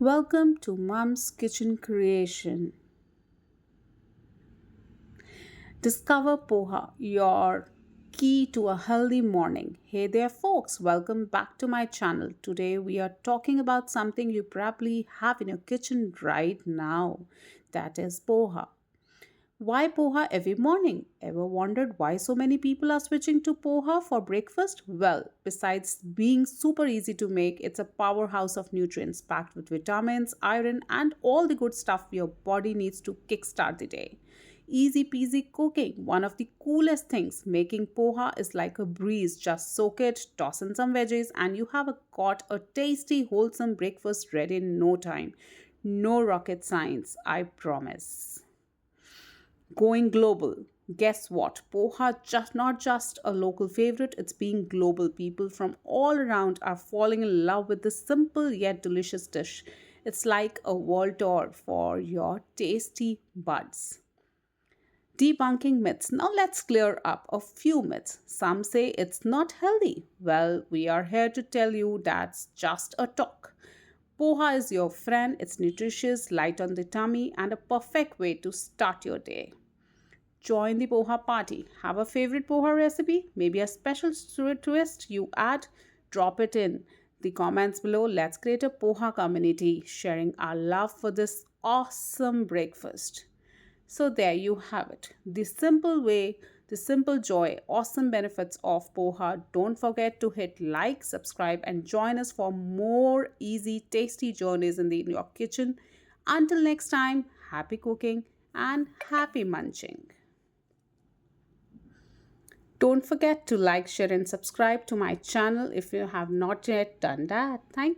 Welcome to Mom's Kitchen Creation. Discover Poha, your key to a healthy morning. Hey there, folks, welcome back to my channel. Today we are talking about something you probably have in your kitchen right now, that is Poha. Why poha every morning? Ever wondered why so many people are switching to poha for breakfast? Well, besides being super easy to make, it's a powerhouse of nutrients packed with vitamins, iron, and all the good stuff your body needs to kickstart the day. Easy peasy cooking. One of the coolest things, making poha is like a breeze. Just soak it, toss in some veggies, and you have got a tasty, wholesome breakfast ready in no time. No rocket science, I promise. Going global. Guess what? Poha just not just a local favorite, it's being global. People from all around are falling in love with this simple yet delicious dish. It's like a world tour for your tasty buds. Debunking myths. Now let's clear up a few myths. Some say it's not healthy. Well, we are here to tell you that's just a talk. Poha is your friend, it's nutritious, light on the tummy, and a perfect way to start your day. Join the poha party. Have a favorite poha recipe? Maybe a special twist you add? Drop it in the comments below. Let's create a poha community sharing our love for this awesome breakfast. So, there you have it. The simple way, the simple joy, awesome benefits of poha. Don't forget to hit like, subscribe, and join us for more easy, tasty journeys in your kitchen. Until next time, happy cooking and happy munching. Don't forget to like, share, and subscribe to my channel if you have not yet done that. Thank